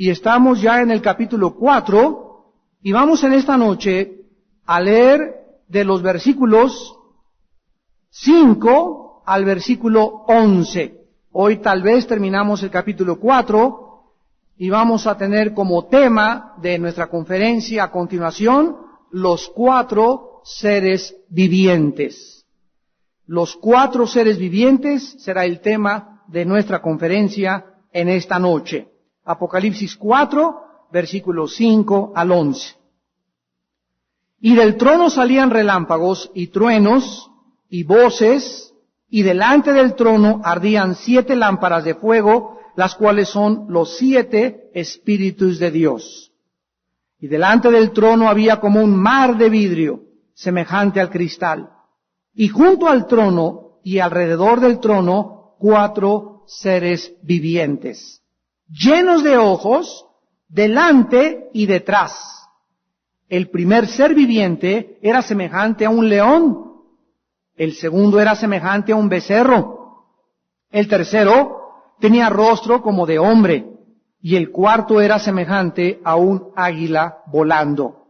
y estamos ya en el capítulo 4, y vamos en esta noche a leer de los versículos 5 al versículo 11. Hoy tal vez terminamos el capítulo 4 y vamos a tener como tema de nuestra conferencia a continuación los 4 seres vivientes. Los 4 seres vivientes será el tema de nuestra conferencia en esta noche. Apocalipsis 4, versículos 5 al 11. Y del trono salían relámpagos y truenos y voces, y delante del trono ardían 7 lámparas de fuego, las cuales son los 7 Espíritus de Dios. Y delante del trono había como un mar de vidrio, semejante al cristal. Y junto al trono y alrededor del trono 4 seres vivientes, llenos de ojos, delante y detrás. El primer ser viviente era semejante a un león, el segundo era semejante a un becerro, el tercero tenía rostro como de hombre, y el cuarto era semejante a un águila volando.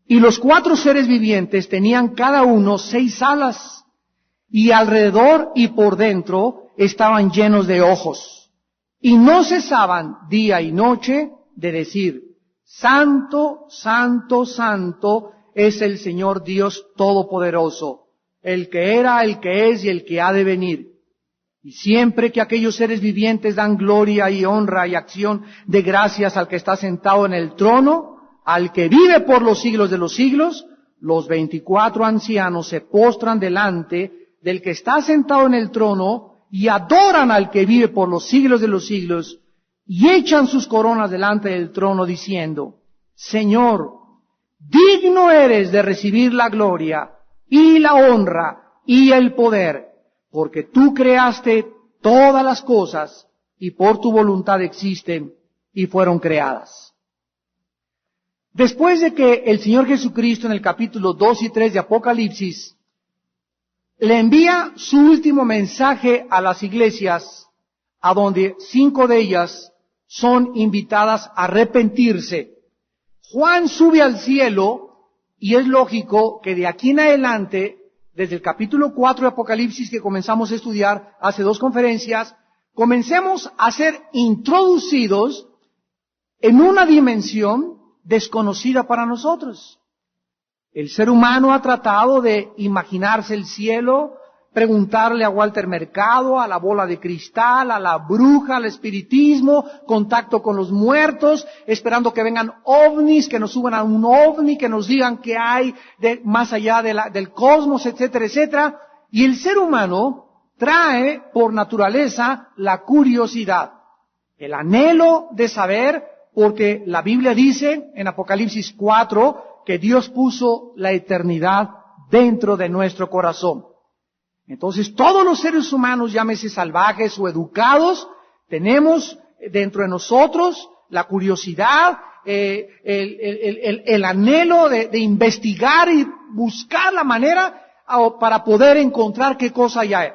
Y los 4 seres vivientes tenían cada uno 6 alas, y alrededor y por dentro estaban llenos de ojos, y no cesaban día y noche de decir: Santo, Santo, Santo es el Señor Dios Todopoderoso, el que era, el que es y el que ha de venir. Y siempre que aquellos seres vivientes dan gloria y honra y acción de gracias al que está sentado en el trono, al que vive por los siglos de los siglos, los 24 ancianos se postran delante del que está sentado en el trono y adoran al que vive por los siglos de los siglos, y echan sus coronas delante del trono diciendo: Señor, digno eres de recibir la gloria y la honra y el poder, porque tú creaste todas las cosas y por tu voluntad existen y fueron creadas. Después de que el Señor Jesucristo en el capítulo 2 y 3 de Apocalipsis le envía su último mensaje a las iglesias, a donde 5 de ellas son invitadas a arrepentirse, Juan sube al cielo, y es lógico que de aquí en adelante, desde el capítulo 4 de Apocalipsis que comenzamos a estudiar hace 2 conferencias, comencemos a ser introducidos en una dimensión desconocida para nosotros. El ser humano ha tratado de imaginarse el cielo, preguntarle a Walter Mercado, a la bola de cristal, a la bruja, al espiritismo, contacto con los muertos, esperando que vengan ovnis, que nos suban a un ovni, que nos digan qué hay más allá del cosmos, etcétera, etcétera. Y el ser humano trae por naturaleza la curiosidad, el anhelo de saber, porque la Biblia dice en Apocalipsis 4 que Dios puso la eternidad dentro de nuestro corazón. Entonces todos los seres humanos, llámese salvajes o educados, tenemos dentro de nosotros la curiosidad, el anhelo de investigar y buscar la manera para poder encontrar qué cosa hay.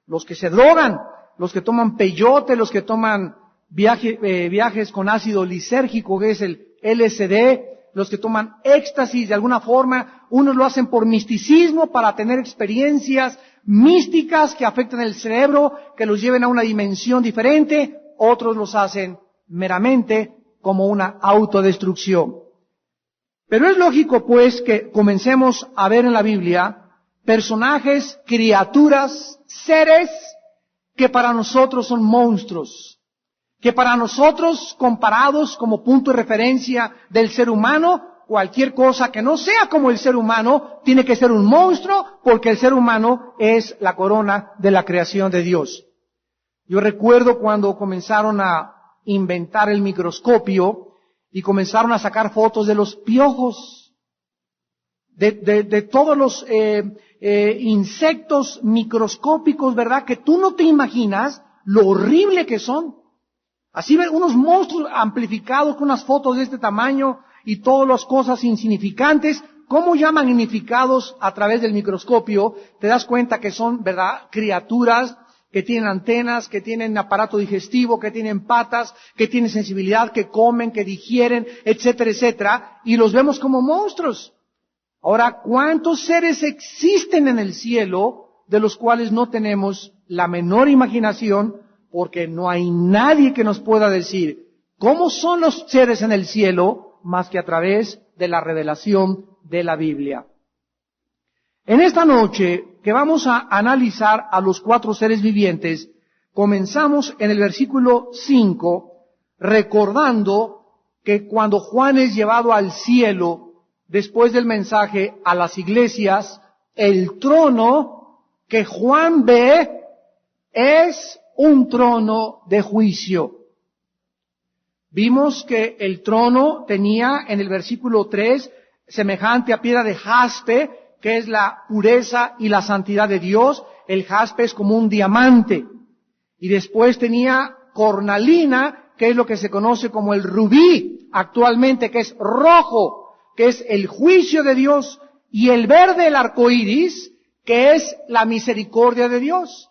Los que se drogan, los que toman peyote, los que toman viajes con ácido lisérgico, que es el LSD, los que toman éxtasis de alguna forma, unos lo hacen por misticismo, para tener experiencias místicas que afectan el cerebro, que los lleven a una dimensión diferente, otros los hacen meramente como una autodestrucción. Pero es lógico pues que comencemos a ver en la Biblia personajes, criaturas, seres que para nosotros son monstruos, que para nosotros, comparados como punto de referencia del ser humano, cualquier cosa que no sea como el ser humano tiene que ser un monstruo, porque el ser humano es la corona de la creación de Dios. Yo recuerdo cuando comenzaron a inventar el microscopio y comenzaron a sacar fotos de los piojos, de todos los insectos microscópicos, ¿verdad? Que tú no te imaginas lo horrible que son. Así ven unos monstruos amplificados con unas fotos de este tamaño y todas las cosas insignificantes, cómo ya magnificados a través del microscopio, te das cuenta que son, ¿verdad?, criaturas que tienen antenas, que tienen aparato digestivo, que tienen patas, que tienen sensibilidad, que comen, que digieren, etcétera, etcétera, y los vemos como monstruos. Ahora, ¿cuántos seres existen en el cielo de los cuales no tenemos la menor imaginación? Porque no hay nadie que nos pueda decir cómo son los seres en el cielo más que a través de la revelación de la Biblia. En esta noche que vamos a analizar a los 4 seres vivientes, comenzamos en el versículo 5, recordando que cuando Juan es llevado al cielo, después del mensaje a las iglesias, el trono que Juan ve es un trono de juicio. Vimos que el trono tenía en el versículo 3 semejante a piedra de jaspe, que es la pureza y la santidad de Dios. El jaspe es como un diamante. Y después tenía cornalina, que es lo que se conoce como el rubí actualmente, que es rojo, que es el juicio de Dios. Y el verde, el arco iris, que es la misericordia de Dios.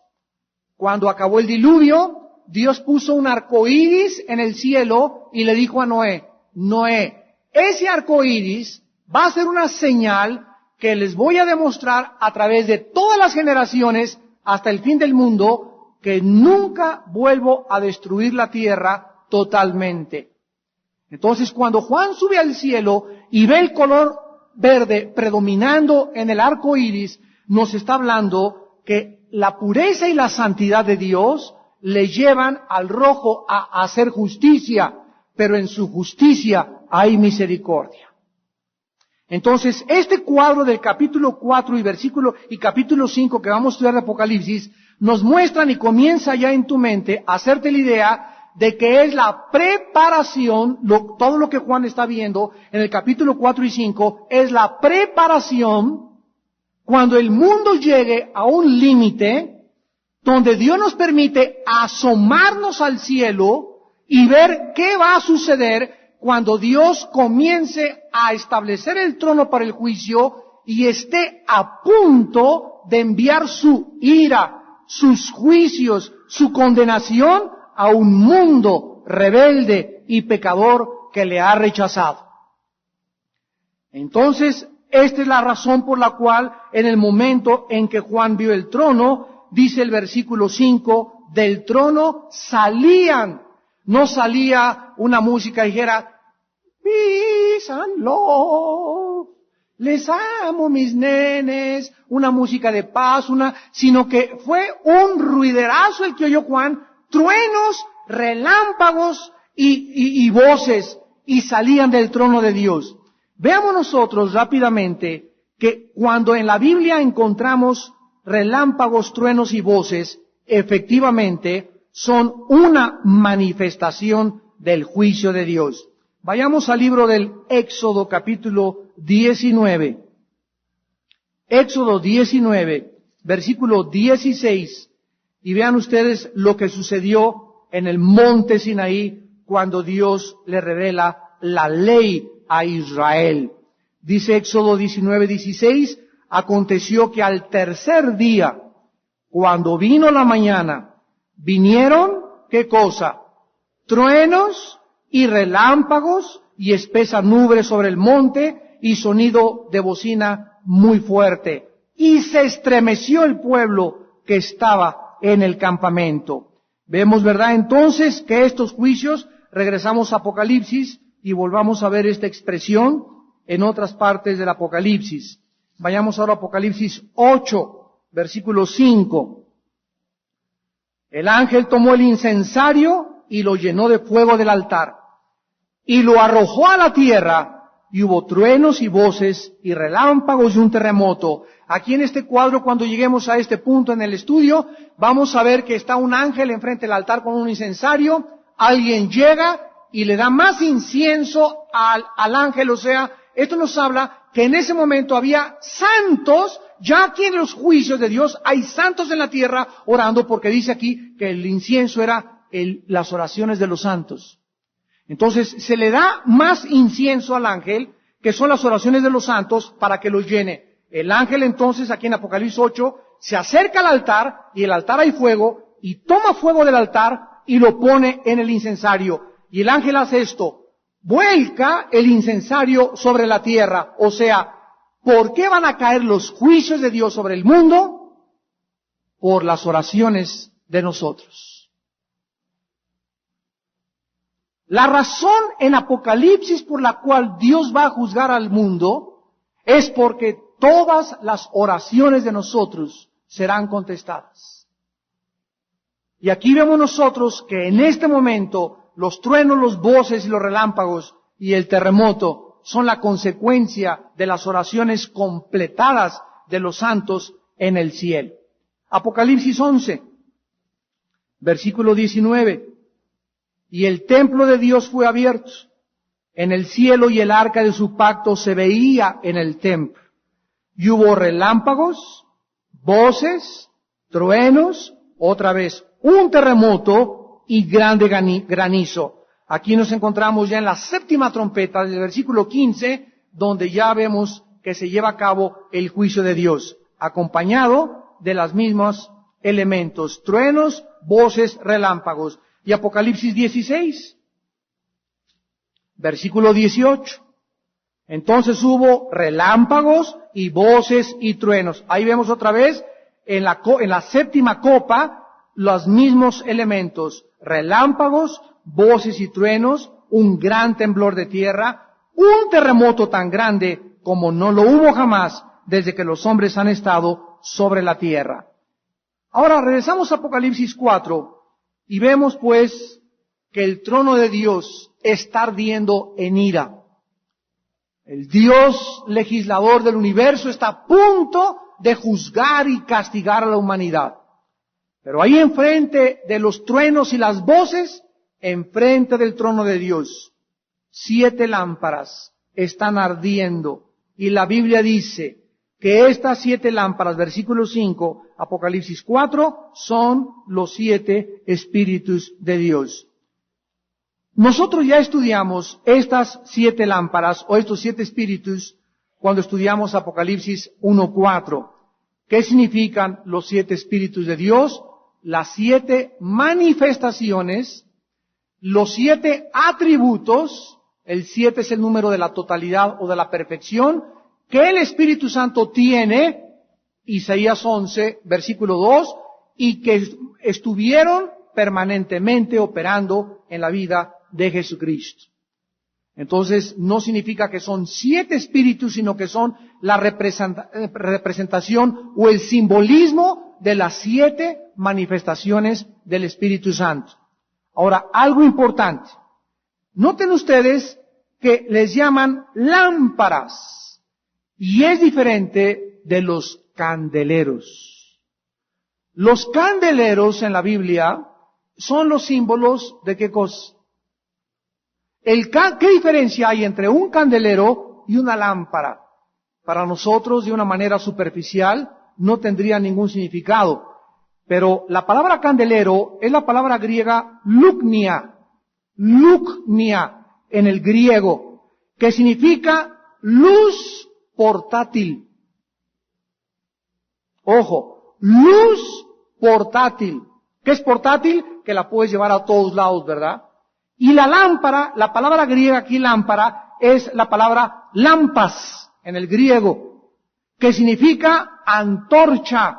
Cuando acabó el diluvio, Dios puso un arco iris en el cielo y le dijo a Noé, Noé, ese arco iris va a ser una señal que les voy a demostrar a través de todas las generaciones hasta el fin del mundo, que nunca vuelvo a destruir la tierra totalmente. Entonces, cuando Juan sube al cielo y ve el color verde predominando en el arco iris, nos está hablando que la pureza y la santidad de Dios le llevan al rojo a hacer justicia, pero en su justicia hay misericordia. Entonces, este cuadro del capítulo 4 y capítulo 5 que vamos a estudiar de Apocalipsis, nos muestran y comienza ya en tu mente a hacerte la idea de que es la preparación, todo lo que Juan está viendo en el capítulo 4 y 5, es la preparación cuando el mundo llegue a un límite donde Dios nos permite asomarnos al cielo y ver qué va a suceder cuando Dios comience a establecer el trono para el juicio y esté a punto de enviar su ira, sus juicios, su condenación a un mundo rebelde y pecador que le ha rechazado. Entonces, esta es la razón por la cual en el momento en que Juan vio el trono, dice el versículo 5, del trono salían. No salía una música que dijera, peace and love, les amo mis nenes, una música de paz, sino que fue un ruiderazo el que oyó Juan, truenos, relámpagos y voces, y salían del trono de Dios. Veamos nosotros rápidamente que cuando en la Biblia encontramos relámpagos, truenos y voces, efectivamente son una manifestación del juicio de Dios. Vayamos al libro del Éxodo capítulo 19. Éxodo 19, versículo 16. Y vean ustedes lo que sucedió en el monte Sinaí cuando Dios le revela la ley a Israel. Dice Éxodo 19, 16, aconteció que al tercer día, cuando vino la mañana, vinieron, ¿qué cosa? Truenos y relámpagos y espesa nube sobre el monte y sonido de bocina muy fuerte. Y se estremeció el pueblo que estaba en el campamento. Vemos, ¿verdad? Entonces que estos juicios, regresamos a Apocalipsis y volvamos a ver esta expresión en otras partes del Apocalipsis. Vayamos ahora a Apocalipsis 8, versículo 5. El ángel tomó el incensario y lo llenó de fuego del altar y lo arrojó a la tierra y hubo truenos y voces y relámpagos y un terremoto. Aquí en este cuadro, cuando lleguemos a este punto en el estudio, vamos a ver que está un ángel enfrente del altar con un incensario, alguien llega y le da más incienso al ángel, o sea, esto nos habla que en ese momento había santos. Ya aquí en los juicios de Dios hay santos en la tierra orando, porque dice aquí que el incienso era las oraciones de los santos. Entonces se le da más incienso al ángel, que son las oraciones de los santos, para que los llene. El ángel entonces, aquí en Apocalipsis 8, se acerca al altar, y el altar hay fuego, y toma fuego del altar y lo pone en el incensario. Y el ángel hace esto, vuelca el incensario sobre la tierra. O sea, ¿por qué van a caer los juicios de Dios sobre el mundo? Por las oraciones de nosotros. La razón en Apocalipsis por la cual Dios va a juzgar al mundo es porque todas las oraciones de nosotros serán contestadas. Y aquí vemos nosotros que en este momento los truenos, los voces y los relámpagos y el terremoto son la consecuencia de las oraciones completadas de los santos en el cielo. Apocalipsis 11, versículo 19. Y el templo de Dios fue abierto en el cielo y el arca de su pacto se veía en el templo. Y hubo relámpagos, voces, truenos, otra vez un terremoto y grande granizo. Aquí nos encontramos ya en la séptima trompeta del versículo 15, donde ya vemos que se lleva a cabo el juicio de Dios, acompañado de los mismos elementos, truenos, voces, relámpagos. Y Apocalipsis 16, versículo 18. Entonces hubo relámpagos y voces y truenos. Ahí vemos otra vez en la séptima copa los mismos elementos, relámpagos, voces y truenos, un gran temblor de tierra, un terremoto tan grande como no lo hubo jamás desde que los hombres han estado sobre la tierra. Ahora regresamos a Apocalipsis 4 y vemos pues que el trono de Dios está ardiendo en ira. El Dios legislador del universo está a punto de juzgar y castigar a la humanidad. Pero ahí enfrente de los truenos y las voces, enfrente del trono de Dios, 7 lámparas están ardiendo. Y la Biblia dice que estas 7 lámparas, versículo 5, Apocalipsis 4, son los 7 espíritus de Dios. Nosotros ya estudiamos estas 7 lámparas o estos 7 espíritus cuando estudiamos Apocalipsis 1:4. ¿Qué significan los 7 espíritus de Dios? Las 7 manifestaciones, los 7 atributos, el 7 es el número de la totalidad o de la perfección, que el Espíritu Santo tiene, Isaías 11, versículo 2, y que estuvieron permanentemente operando en la vida de Jesucristo. Entonces, no significa que son 7 espíritus, sino que son la representación o el simbolismo de las 7 manifestaciones del Espíritu Santo. Ahora, algo importante. Noten ustedes que les llaman lámparas y es diferente de los candeleros. Los candeleros en la Biblia son los símbolos de ¿qué cosa? ¿Qué diferencia hay entre un candelero y una lámpara? Para nosotros, de una manera superficial, no tendría ningún significado. Pero la palabra candelero es la palabra griega luknia en el griego, que significa luz portátil. Ojo, luz portátil. ¿Qué es portátil? Que la puedes llevar a todos lados, ¿verdad? Y la lámpara, la palabra griega aquí lámpara, es la palabra lampas en el griego, que significa antorcha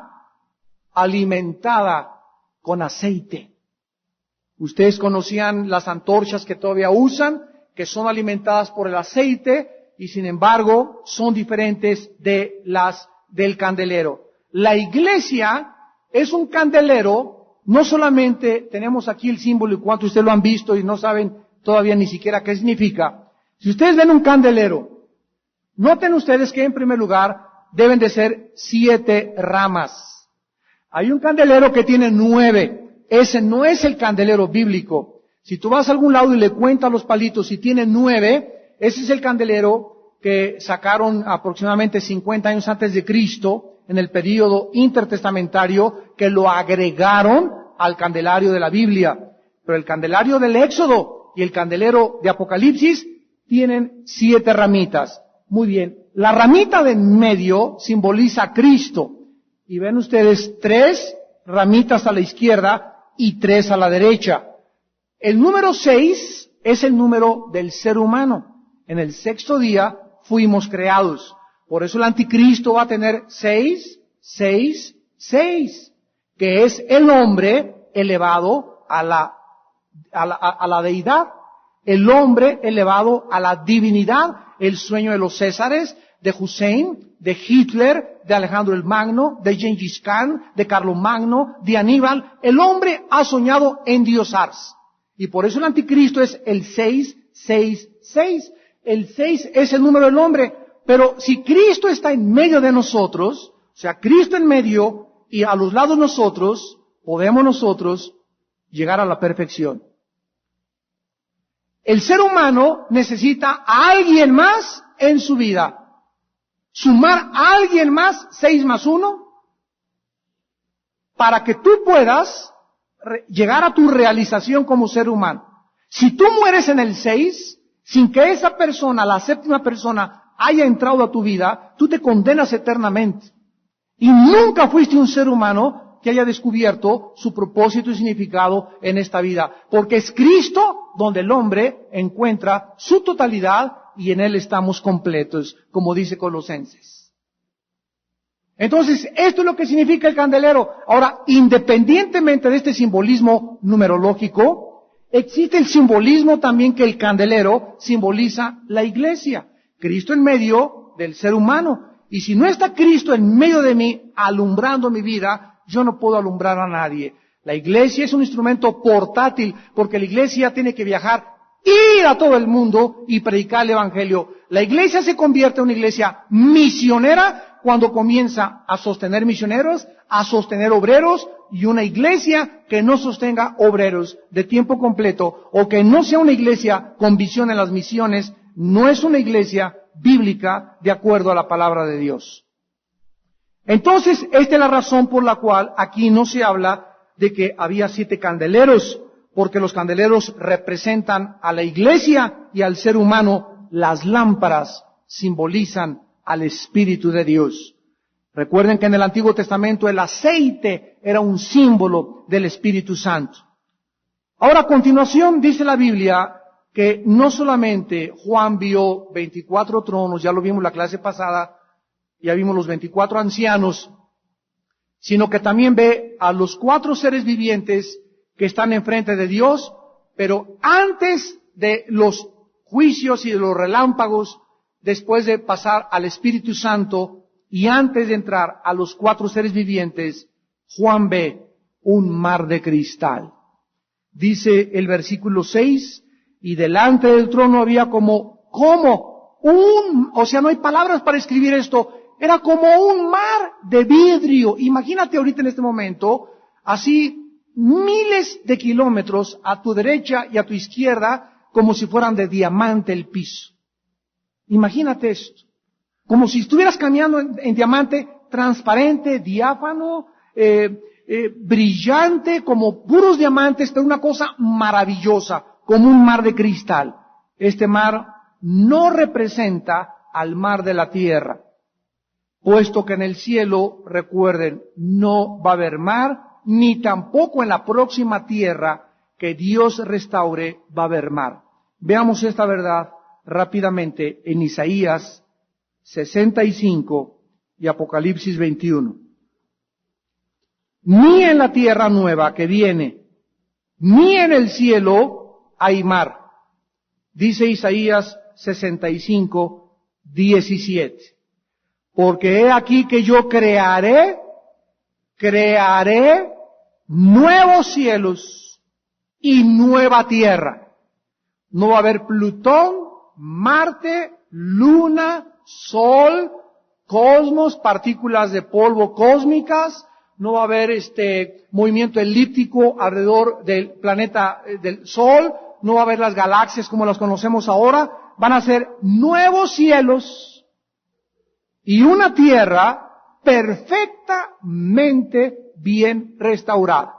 alimentada con aceite. Ustedes conocían las antorchas que todavía usan, que son alimentadas por el aceite y sin embargo son diferentes de las del candelero. La iglesia es un candelero. No solamente tenemos aquí el símbolo y cuánto ustedes lo han visto y no saben todavía ni siquiera qué significa. Si ustedes ven un candelero, noten ustedes que en primer lugar deben de ser 7 ramas. Hay un candelero que tiene 9. Ese no es el candelero bíblico. Si tú vas a algún lado y le cuentas los palitos y tiene 9, ese es el candelero que sacaron aproximadamente 50 años antes de Cristo, en el período intertestamentario, que lo agregaron al candelario de la Biblia. Pero el candelario del Éxodo y el candelero de Apocalipsis tienen 7 ramitas. Muy bien. La ramita de en medio simboliza a Cristo. Y ven ustedes 3 ramitas a la izquierda y 3 a la derecha. El número 6 es el número del ser humano. En el sexto día fuimos creados. Por eso el anticristo va a tener 6, 6, 6, que es el hombre elevado a la deidad, el hombre elevado a la divinidad, el sueño de los Césares, de Hussein, de Hitler, de Alejandro el Magno, de Gengis Khan, de Carlomagno, de Aníbal. El hombre ha soñado endiosarse. Y por eso el anticristo es el 6, 6, 6. El 6 es el número del hombre. Pero si Cristo está en medio de nosotros, o sea, Cristo en medio y a los lados nosotros, podemos nosotros llegar a la perfección. El ser humano necesita a alguien más en su vida. Sumar a alguien más, 6 más 1, para que tú puedas llegar a tu realización como ser humano. Si tú mueres en el 6, sin que esa persona, la séptima persona, haya entrado a tu vida, tú te condenas eternamente. Y nunca fuiste un ser humano que haya descubierto su propósito y significado en esta vida. Porque es Cristo donde el hombre encuentra su totalidad y en Él estamos completos, como dice Colosenses. Entonces, esto es lo que significa el candelero. Ahora, independientemente de este simbolismo numerológico, existe el simbolismo también que el candelero simboliza la iglesia. Cristo en medio del ser humano. Y si no está Cristo en medio de mí, alumbrando mi vida, yo no puedo alumbrar a nadie. La iglesia es un instrumento portátil, porque la iglesia tiene que viajar, ir a todo el mundo y predicar el evangelio. La iglesia se convierte en una iglesia misionera cuando comienza a sostener misioneros, a sostener obreros, y una iglesia que no sostenga obreros de tiempo completo, o que no sea una iglesia con visión en las misiones, no es una iglesia bíblica de acuerdo a la palabra de Dios. Entonces, esta es la razón por la cual aquí no se habla de que había 7 candeleros, porque los candeleros representan a la iglesia y al ser humano. Las lámparas simbolizan al Espíritu de Dios. Recuerden que en el Antiguo Testamento el aceite era un símbolo del Espíritu Santo. Ahora, a continuación, dice la Biblia que no solamente Juan vio 24 tronos, ya lo vimos la clase pasada, ya vimos los 24 ancianos, sino que también ve a los 4 seres vivientes que están enfrente de Dios, pero antes de los juicios y de los relámpagos, después de pasar al Espíritu Santo y antes de entrar a los 4 seres vivientes, Juan ve un mar de cristal. Dice el versículo 6, y delante del trono había o sea, no hay palabras para escribir esto, era como un mar de vidrio. Imagínate ahorita en este momento, así miles de kilómetros a tu derecha y a tu izquierda, como si fueran de diamante el piso. Imagínate esto. Como si estuvieras caminando en diamante, transparente, diáfano, brillante, como puros diamantes, pero una cosa maravillosa, como un mar de cristal. Este mar no representa al mar de la tierra, puesto que en el cielo, recuerden, no va a haber mar, ni tampoco en la próxima tierra que Dios restaure va a haber mar. Veamos esta verdad rápidamente en Isaías 65 y Apocalipsis 21. Ni en la tierra nueva que viene, ni en el cielo hay mar. Dice Isaías 65, 17. Porque he aquí que yo crearé nuevos cielos y nueva tierra. No va a haber Plutón, Marte, Luna, Sol, cosmos, partículas de polvo cósmicas. No va a haber movimiento elíptico alrededor del planeta del Sol. No va a haber las galaxias como las conocemos ahora. Van a ser nuevos cielos y una tierra perfectamente bien restaurada.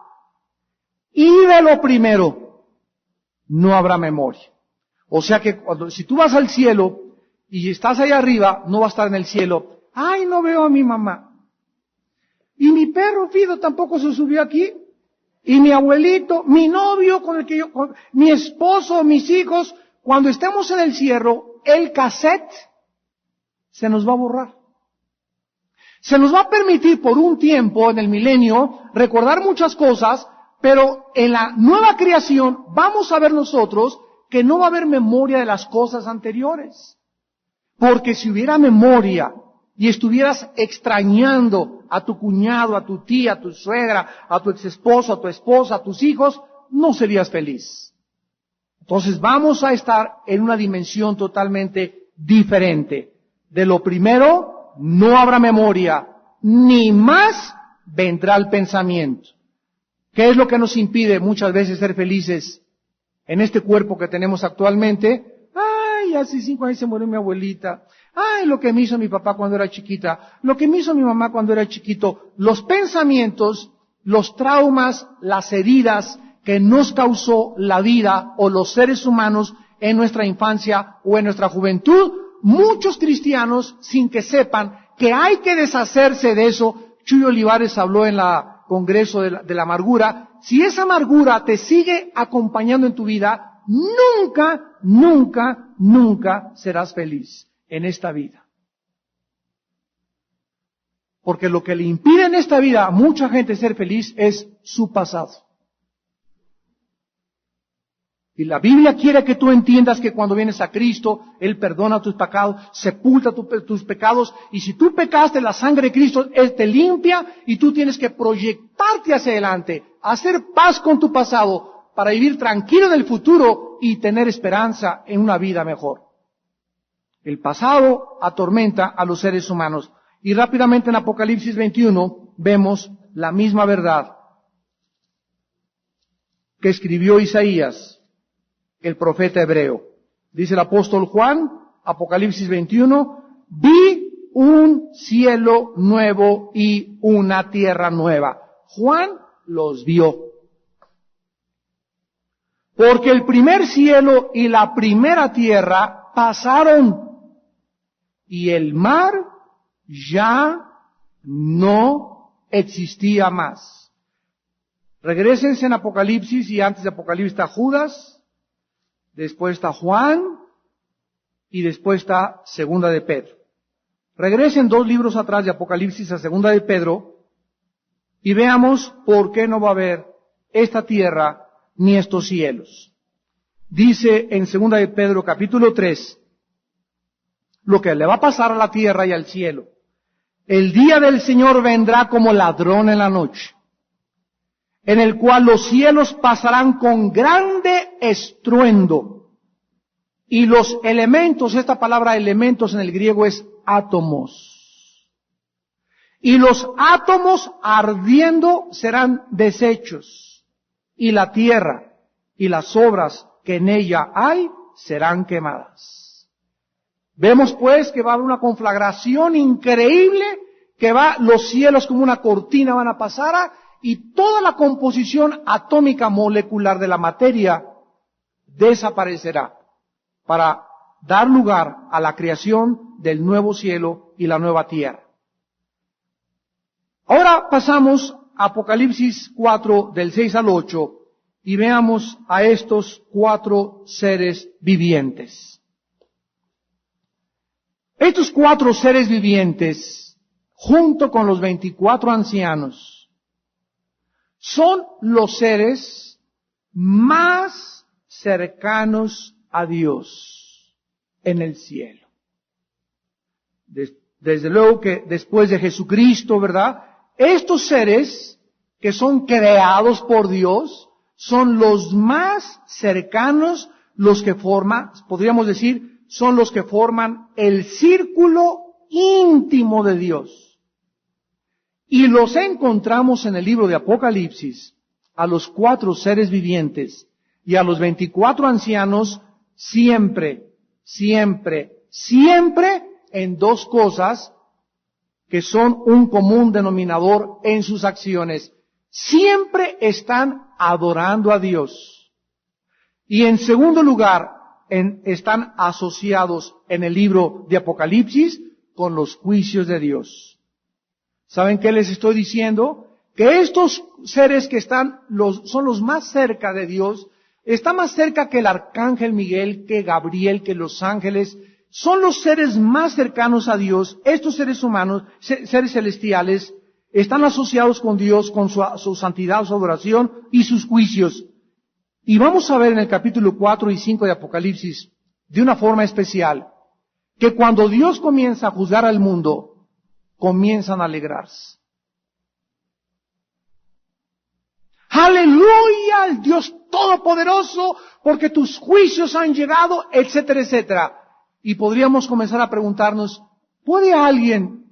Y de lo primero, no habrá memoria. O sea que si tú vas al cielo y estás ahí arriba, no va a estar en el cielo. Ay, no veo a mi mamá. Y mi perro Fido tampoco se subió aquí. Y mi abuelito, mi novio mi esposo, mis hijos, cuando estemos en el cielo, el cassette se nos va a borrar. Se nos va a permitir por un tiempo en el milenio recordar muchas cosas, pero en la nueva creación vamos a ver nosotros que no va a haber memoria de las cosas anteriores. Porque si hubiera memoria y estuvieras extrañando a tu cuñado, a tu tía, a tu suegra, a tu exesposo, a tu esposa, a tus hijos, no serías feliz. Entonces vamos a estar en una dimensión totalmente diferente. De lo primero, no habrá memoria, ni más vendrá el pensamiento. ¿Qué es lo que nos impide muchas veces ser felices en este cuerpo que tenemos actualmente? Ay, hace 5 años se murió mi abuelita. Ay, lo que me hizo mi papá cuando era chiquita. Lo que me hizo mi mamá cuando era chiquito. Los pensamientos, los traumas, las heridas que nos causó la vida o los seres humanos en nuestra infancia o en nuestra juventud, muchos cristianos, sin que sepan que hay que deshacerse de eso. Chuy Olivares habló en la Congreso de la Amargura. Si esa amargura te sigue acompañando en tu vida, nunca, nunca, nunca serás feliz en esta vida. Porque lo que le impide en esta vida a mucha gente ser feliz es su pasado. Y la Biblia quiere que tú entiendas que cuando vienes a Cristo, Él perdona tus pecados, sepulta tus pecados, y si tú pecaste, la sangre de Cristo, Él te limpia, y tú tienes que proyectarte hacia adelante, hacer paz con tu pasado, para vivir tranquilo en el futuro y tener esperanza en una vida mejor. El pasado atormenta a los seres humanos. Y rápidamente en Apocalipsis 21 vemos la misma verdad que escribió Isaías, el profeta hebreo. Dice el apóstol Juan, Apocalipsis 21, vi un cielo nuevo y una tierra nueva. Juan los vio. Porque el primer cielo y la primera tierra pasaron y el mar ya no existía más. Regrésense en Apocalipsis, y antes de Apocalipsis está Judas, después está Juan y después está Segunda de Pedro. Regresen 2 libros atrás de Apocalipsis a Segunda de Pedro y veamos por qué no va a haber esta tierra ni estos cielos. Dice en Segunda de Pedro capítulo 3 lo que le va a pasar a la tierra y al cielo. El día del Señor vendrá como ladrón en la noche, en el cual los cielos pasarán con grande estruendo, y los elementos, esta palabra elementos en el griego es átomos, y los átomos ardiendo serán deshechos, y la tierra y las obras que en ella hay serán quemadas. Vemos pues que va a haber una conflagración increíble, que los cielos como una cortina van a pasar, y toda la composición atómica molecular de la materia desaparecerá para dar lugar a la creación del nuevo cielo y la nueva tierra. Ahora pasamos a Apocalipsis 4 del 6 al 8 y veamos a estos 4 seres vivientes. Estos 4 seres vivientes, junto con los 24 ancianos, son los seres más cercanos a Dios en el cielo. Desde luego que después de Jesucristo, ¿verdad? Estos seres que son creados por Dios son los más cercanos, los que forman, podríamos decir, son los que forman el círculo íntimo de Dios. Y los encontramos en el libro de Apocalipsis, a los 4 seres vivientes y a los 24 ancianos, siempre, siempre, siempre en 2 cosas que son un común denominador en sus acciones. Siempre están adorando a Dios. Y en segundo lugar, están asociados en el libro de Apocalipsis con los juicios de Dios. ¿Saben qué les estoy diciendo? que estos seres que son los más cerca de Dios, están más cerca que el arcángel Miguel, que Gabriel, que los ángeles, son los seres más cercanos a Dios. Estos seres humanos, seres celestiales, están asociados con Dios, con su santidad, su adoración y sus juicios. Y vamos a ver en el capítulo 4 y 5 de Apocalipsis, de una forma especial, que cuando Dios comienza a juzgar al mundo, comienzan a alegrarse. Aleluya al Dios Todopoderoso, porque tus juicios han llegado, etcétera, etcétera. Y podríamos comenzar a preguntarnos, ¿puede alguien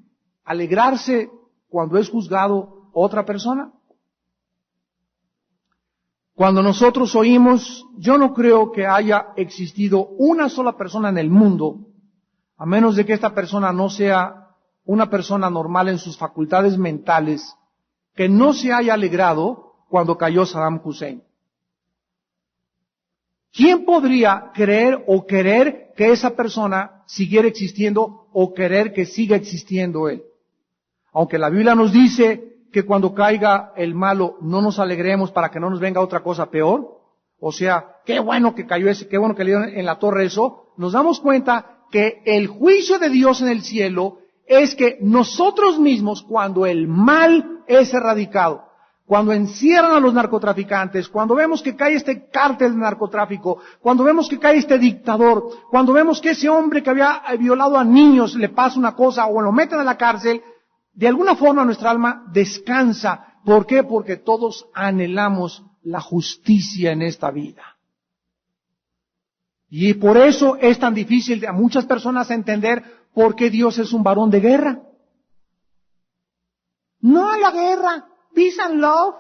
alegrarse cuando es juzgado otra persona? Cuando nosotros oímos, yo no creo que haya existido una sola persona en el mundo, a menos de que esta persona no sea una persona normal en sus facultades mentales, que no se haya alegrado cuando cayó Saddam Hussein. ¿Quién podría creer o querer que esa persona siguiera existiendo o querer que siga existiendo él? Aunque la Biblia nos dice que cuando caiga el malo no nos alegremos para que no nos venga otra cosa peor. O sea, qué bueno que cayó ese, qué bueno que le dieron en la torre eso. Nos damos cuenta que el juicio de Dios en el cielo es que nosotros mismos, cuando el mal es erradicado, cuando encierran a los narcotraficantes, cuando vemos que cae este cártel de narcotráfico, cuando vemos que cae este dictador, cuando vemos que ese hombre que había violado a niños le pasa una cosa o lo meten a la cárcel, de alguna forma nuestra alma descansa. ¿Por qué? Porque todos anhelamos la justicia en esta vida. Y por eso es tan difícil a muchas personas entender por qué Dios es un varón de guerra. No a la guerra. Peace and love,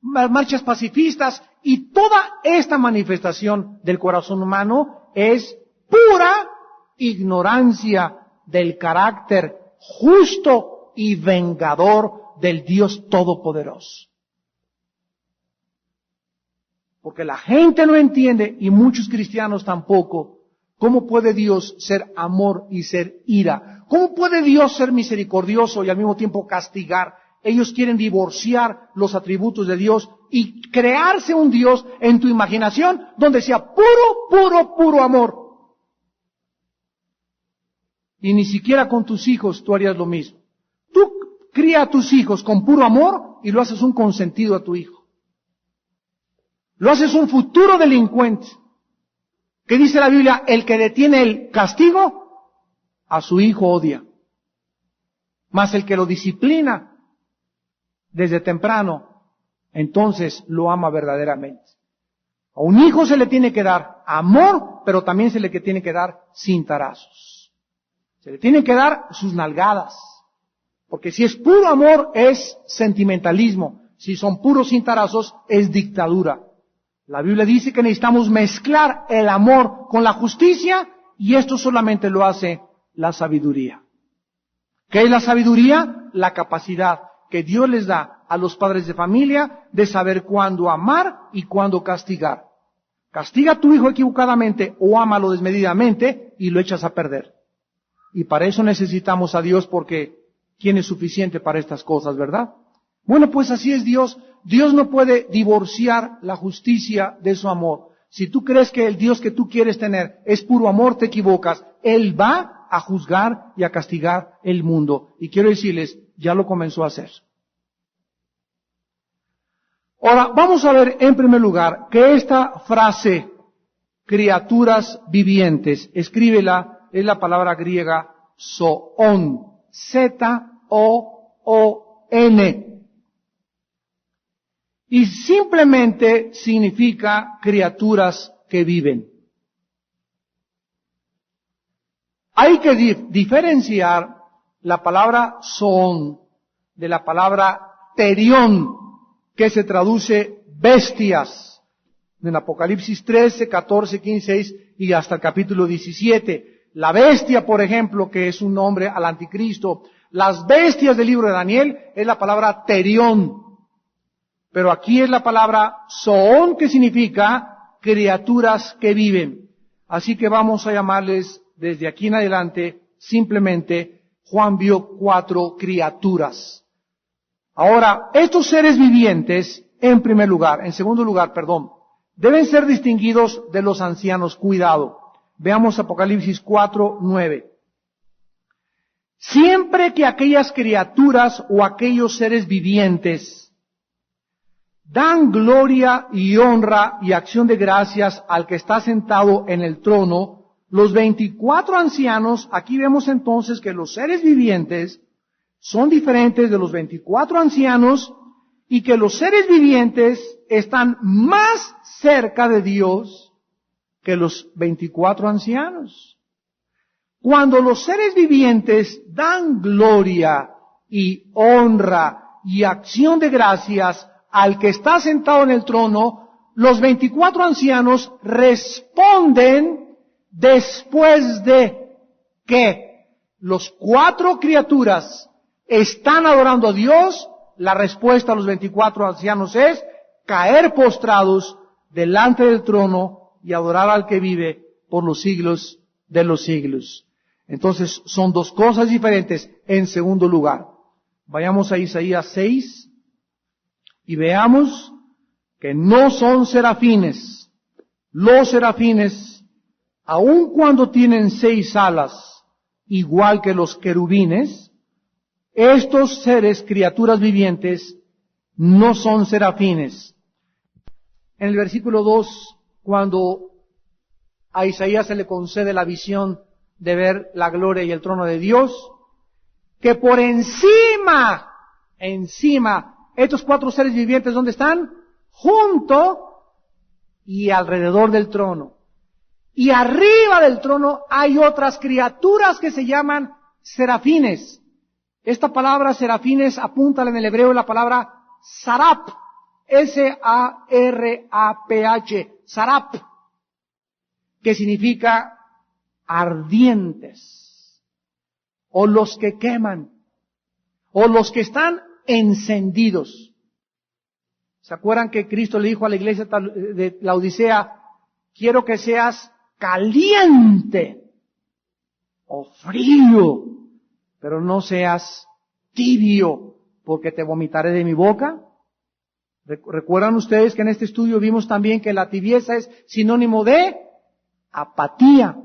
marchas pacifistas, y toda esta manifestación del corazón humano es pura ignorancia del carácter justo y vengador del Dios Todopoderoso. Porque la gente no entiende, y muchos cristianos tampoco, cómo puede Dios ser amor y ser ira. ¿Cómo puede Dios ser misericordioso y al mismo tiempo castigar? Ellos quieren divorciar los atributos de Dios y crearse un Dios en tu imaginación donde sea puro amor. Y ni siquiera con tus hijos tú harías lo mismo. Tú cría a tus hijos con puro amor y lo haces un consentido a tu hijo. Lo haces un futuro delincuente. ¿Qué dice la Biblia? El que detiene el castigo, a su hijo odia. Mas el que lo disciplina desde temprano, entonces lo ama verdaderamente. A un hijo se le tiene que dar amor, pero también se le tiene que dar cintarazos. Se le tiene que dar sus nalgadas. Porque si es puro amor, es sentimentalismo. Si son puros cintarazos, es dictadura. La Biblia dice que necesitamos mezclar el amor con la justicia, y esto solamente lo hace la sabiduría. ¿Qué es la sabiduría? La capacidad que Dios les da a los padres de familia de saber cuándo amar y cuándo castigar. Castiga a tu hijo equivocadamente o ámalo desmedidamente y lo echas a perder. Y para eso necesitamos a Dios, porque ¿quién es suficiente para estas cosas, verdad? Bueno, pues así es Dios. Dios no puede divorciar la justicia de su amor. Si tú crees que el Dios que tú quieres tener es puro amor, te equivocas. Él va a juzgar y a castigar el mundo. Y quiero decirles, ya lo comenzó a hacer. Ahora, vamos a ver en primer lugar que esta frase, criaturas vivientes, escríbela, es la palabra griega zoon, Z-O-O-N. Y simplemente significa criaturas que viven. Hay que diferenciar la palabra zoon de la palabra terión, que se traduce bestias, en Apocalipsis 13, 14, 15, 6 y hasta el capítulo 17. La bestia, por ejemplo, que es un nombre al anticristo. Las bestias del libro de Daniel es la palabra terión. Pero aquí es la palabra zoon, que significa criaturas que viven. Así que vamos a llamarles desde aquí en adelante simplemente, Juan vio 4 criaturas. Ahora, estos seres vivientes, en segundo lugar, deben ser distinguidos de los ancianos. Cuidado. Veamos Apocalipsis 4:9. Siempre que aquellas criaturas o aquellos seres vivientes dan gloria y honra y acción de gracias al que está sentado en el trono, los 24 ancianos, aquí vemos entonces que los seres vivientes son diferentes de los 24 ancianos y que los seres vivientes están más cerca de Dios que los 24 ancianos. Cuando los seres vivientes dan gloria y honra y acción de gracias al que está sentado en el trono, los 24 ancianos responden después de que los 4 criaturas están adorando a Dios. La respuesta a los 24 ancianos es caer postrados delante del trono y adorar al que vive por los siglos de los siglos. Entonces, son dos cosas diferentes. En segundo lugar, vayamos a Isaías 6 y veamos que no son serafines. Los serafines, aun cuando tienen 6 alas, igual que los querubines, estos seres, criaturas vivientes, no son serafines. En el versículo 2, cuando a Isaías se le concede la visión de ver la gloria y el trono de Dios, que por encima, estos 4 seres vivientes, ¿dónde están? Junto y alrededor del trono. Y arriba del trono hay otras criaturas que se llaman serafines. Esta palabra serafines apunta en el hebreo la palabra sarap, S-A-R-A-P-H, sarap, que significa ardientes, o los que queman, o los que están encendidos. ¿Se acuerdan que Cristo le dijo a la iglesia de Laodicea, quiero que seas caliente o frío, pero no seas tibio, porque te vomitaré de mi boca? ¿Recuerdan ustedes que en este estudio vimos también que la tibieza es sinónimo de apatía?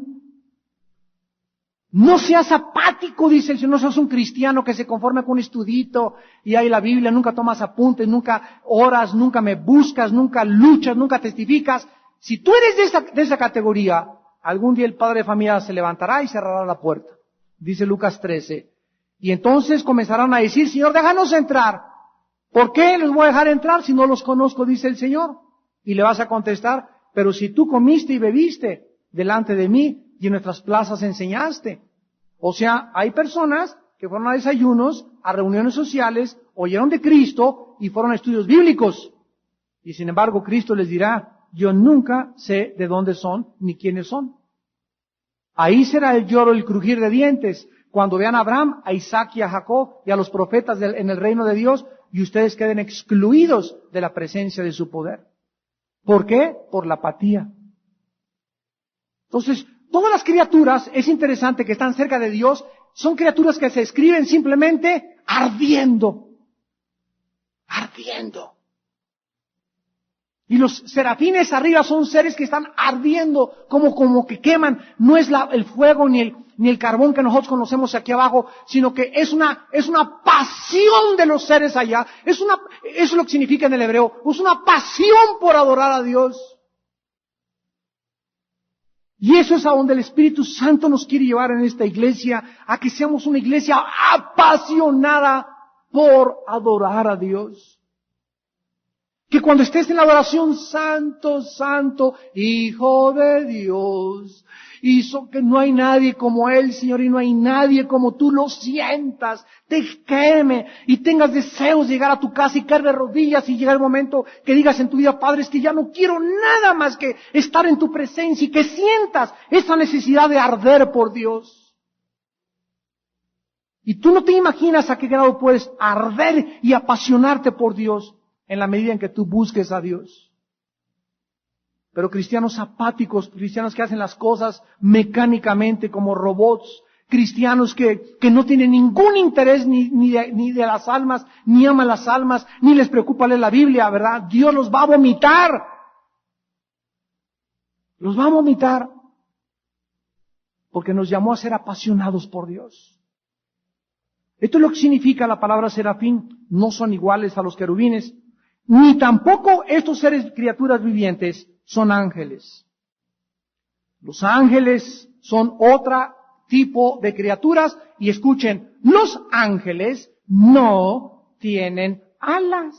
No seas apático, dice el Señor, no seas un cristiano que se conforme con un estudito y hay la Biblia, nunca tomas apuntes, nunca oras, nunca me buscas, nunca luchas, nunca testificas. Si tú eres de esa categoría, algún día el padre de familia se levantará y cerrará la puerta. Dice Lucas 13. Y entonces comenzarán a decir, Señor, déjanos entrar. ¿Por qué les voy a dejar entrar si no los conozco? Dice el Señor. Y le vas a contestar, pero si tú comiste y bebiste delante de mí y en nuestras plazas enseñaste. O sea, hay personas que fueron a desayunos, a reuniones sociales, oyeron de Cristo y fueron a estudios bíblicos. Y sin embargo, Cristo les dirá, yo nunca sé de dónde son ni quiénes son. Ahí será el lloro y el crujir de dientes, cuando vean a Abraham, a Isaac y a Jacob y a los profetas en el reino de Dios y ustedes queden excluidos de la presencia de su poder. ¿Por qué? Por la apatía. Entonces, todas las criaturas, es interesante que están cerca de Dios, son criaturas que se escriben simplemente ardiendo. Ardiendo. Y los serafines arriba son seres que están ardiendo, como que queman. No es el fuego ni el carbón que nosotros conocemos aquí abajo, sino que es una pasión de los seres allá. Eso es lo que significa en el hebreo. Es una pasión por adorar a Dios. Y eso es a donde el Espíritu Santo nos quiere llevar en esta iglesia, a que seamos una iglesia apasionada por adorar a Dios. Que cuando estés en la adoración, Santo, Santo, Hijo de Dios, hizo que no hay nadie como Él, Señor, y no hay nadie como tú, lo sientas, te queme y tengas deseos de llegar a tu casa y caer de rodillas y llegar el momento que digas en tu vida, Padre, es que ya no quiero nada más que estar en tu presencia y que sientas esa necesidad de arder por Dios. Y tú no te imaginas a qué grado puedes arder y apasionarte por Dios en la medida en que tú busques a Dios. Pero cristianos apáticos, cristianos que hacen las cosas mecánicamente como robots, cristianos que no tienen ningún interés ni de las almas, ni aman las almas, ni les preocupa leer la Biblia, ¿verdad? Dios los va a vomitar. Los va a vomitar. Porque nos llamó a ser apasionados por Dios. Esto es lo que significa la palabra serafín. No son iguales a los querubines, ni tampoco estos seres, criaturas vivientes, son ángeles. Los ángeles son otro tipo de criaturas, y escuchen, los ángeles no tienen alas.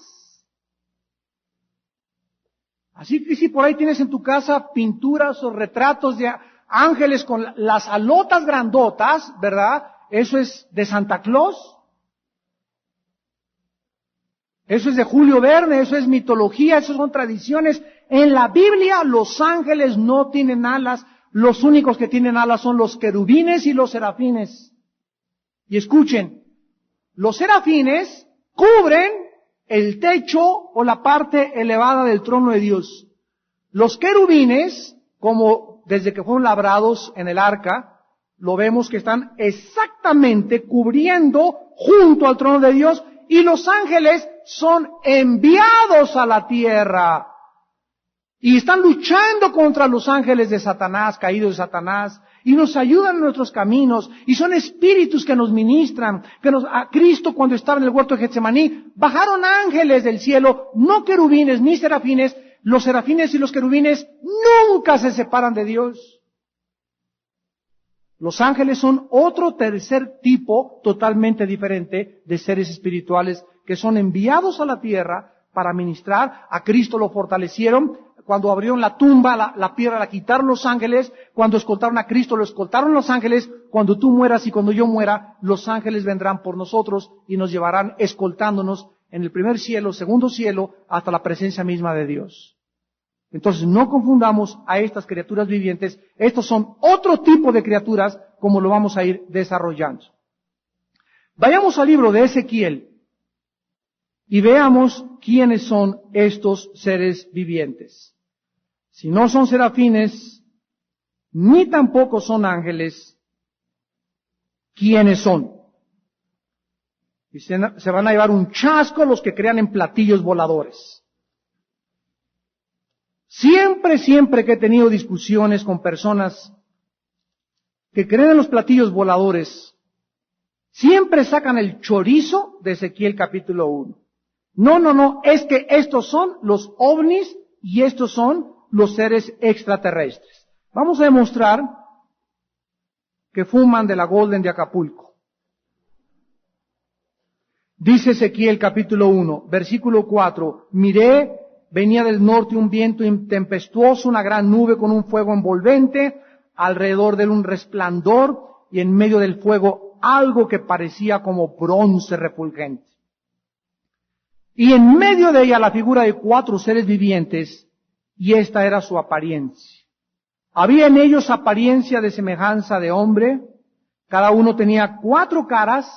Así que si por ahí tienes en tu casa pinturas o retratos de ángeles con las alotas grandotas, ¿verdad? Eso es de Santa Claus. Eso es de Julio Verne, eso es mitología, eso son tradiciones. En la Biblia los ángeles no tienen alas, los únicos que tienen alas son los querubines y los serafines. Y escuchen, los serafines cubren el techo o la parte elevada del trono de Dios. Los querubines, como desde que fueron labrados en el arca, lo vemos que están exactamente cubriendo junto al trono de Dios, y los ángeles son enviados a la tierra. Y están luchando contra los ángeles de Satanás, caídos de Satanás, y nos ayudan en nuestros caminos, y son espíritus que nos ministran, a Cristo cuando estaba en el huerto de Getsemaní, bajaron ángeles del cielo, no querubines ni serafines. Los serafines y los querubines nunca se separan de Dios. Los ángeles son otro tercer tipo totalmente diferente de seres espirituales que son enviados a la tierra para ministrar. A Cristo lo fortalecieron. Cuando abrieron la tumba, la piedra la quitaron los ángeles. Cuando escoltaron a Cristo, lo escoltaron los ángeles. Cuando tú mueras y cuando yo muera, los ángeles vendrán por nosotros y nos llevarán escoltándonos en el primer cielo, segundo cielo, hasta la presencia misma de Dios. Entonces no confundamos a estas criaturas vivientes. Estos son otro tipo de criaturas, como lo vamos a ir desarrollando. Vayamos al libro de Ezequiel y veamos quiénes son estos seres vivientes. Si no son serafines, ni tampoco son ángeles, ¿quiénes son? Y se van a llevar un chasco los que crean en platillos voladores. Siempre que he tenido discusiones con personas que creen en los platillos voladores, siempre sacan el chorizo de Ezequiel capítulo 1. No, es que estos son los ovnis y estos son los seres extraterrestres. Vamos a demostrar que fuman de la Golden de Acapulco. Dice Ezequiel capítulo 1, versículo 4, miré, venía del norte un viento tempestuoso, una gran nube con un fuego envolvente, alrededor de él un resplandor, y en medio del fuego algo que parecía como bronce refulgente. Y en medio de ella la figura de 4 seres vivientes, y esta era su apariencia. Había en ellos apariencia de semejanza de hombre, cada uno tenía 4 caras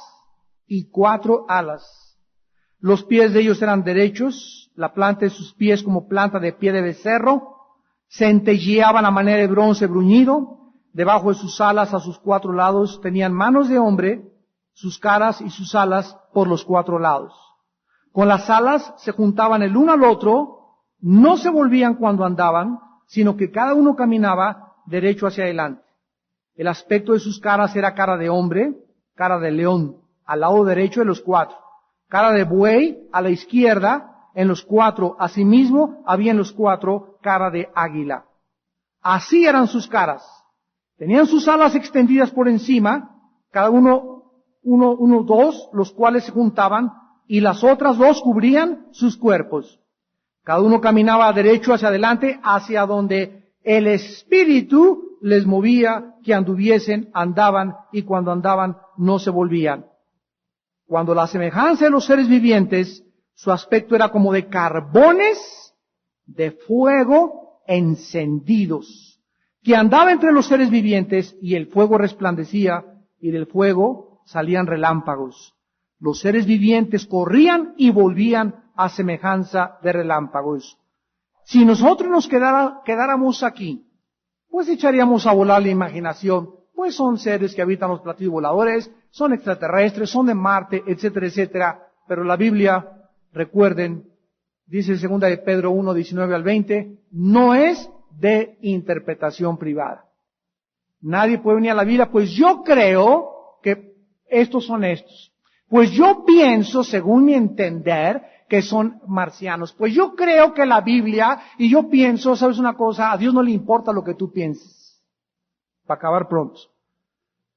y 4 alas. Los pies de ellos eran derechos, la planta de sus pies como planta de pie de becerro, centelleaban a manera de bronce bruñido, debajo de sus alas a sus 4 lados tenían manos de hombre, sus caras y sus alas por los 4 lados. Con las alas se juntaban el uno al otro, no se volvían cuando andaban, sino que cada uno caminaba derecho hacia adelante. El aspecto de sus caras era cara de hombre, cara de león, al lado derecho de los 4, cara de buey a la izquierda, en los 4, asimismo, había en los 4 cara de águila. Así eran sus caras. Tenían sus alas extendidas por encima, cada uno, 2, los cuales se juntaban, y las otras 2 cubrían sus cuerpos. Cada uno caminaba derecho hacia adelante, hacia donde el Espíritu les movía que anduviesen, andaban, y cuando andaban no se volvían. Cuando la semejanza de los seres vivientes, su aspecto era como de carbones de fuego encendidos, que andaba entre los seres vivientes, y el fuego resplandecía, y del fuego salían relámpagos. Los seres vivientes corrían y volvían a semejanza de relámpagos. Si nosotros nos quedáramos aquí, pues echaríamos a volar la imaginación. pues son seres que habitan los platillos voladores, son extraterrestres, son de Marte, etcétera, etcétera. Pero la Biblia, recuerden, dice 2 de Pedro 1, 19 al 20, no es de interpretación privada. Nadie puede venir a la Biblia, pues yo creo que estos son estos. Pues yo pienso, según mi entender, que son marcianos. Pues yo creo que la Biblia, y yo pienso, ¿sabes una cosa? A Dios no le importa lo que tú pienses. Para acabar pronto.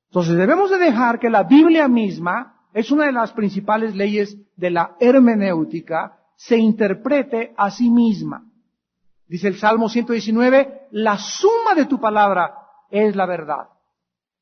Entonces debemos de dejar que la Biblia misma, es una de las principales leyes de la hermenéutica, se interprete a sí misma. Dice el Salmo 119, la suma de tu palabra es la verdad.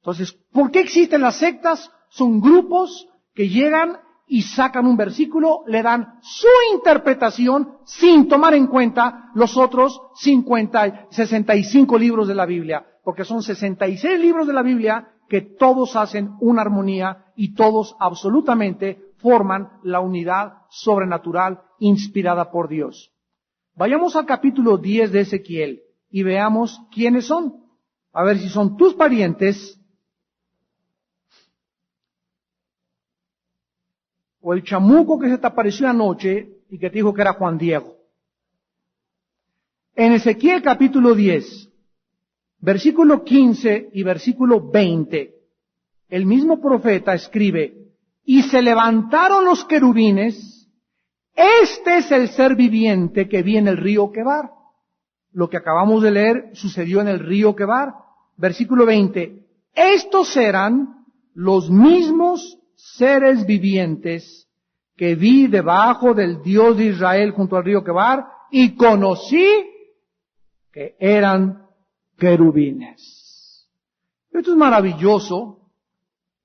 Entonces, ¿por qué existen las sectas? Son grupos que llegan y sacan un versículo, le dan su interpretación sin tomar en cuenta los otros 65 libros de la Biblia, porque son 66 libros de la Biblia que todos hacen una armonía y todos absolutamente forman la unidad sobrenatural inspirada por Dios. Vayamos al capítulo 10 de Ezequiel y veamos quiénes son. A ver si son tus parientes o el chamuco que se te apareció anoche y que te dijo que era Juan Diego. En Ezequiel capítulo 10, versículo 15 y versículo 20, el mismo profeta escribe, y se levantaron los querubines, este es el ser viviente que vi en el río Quebar. Lo que acabamos de leer sucedió en el río Quebar. Versículo 20. Estos eran los mismos seres vivientes que vi debajo del Dios de Israel junto al río Quebar y conocí que eran querubines. Esto es maravilloso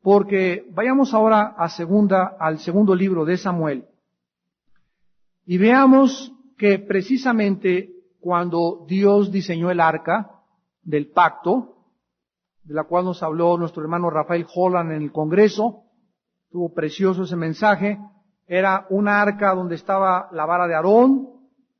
porque vayamos ahora al segundo libro de Samuel y veamos que precisamente cuando Dios diseñó el arca del pacto, de la cual nos habló nuestro hermano Rafael Holland en el Congreso, estuvo precioso ese mensaje, era un arca donde estaba la vara de Aarón,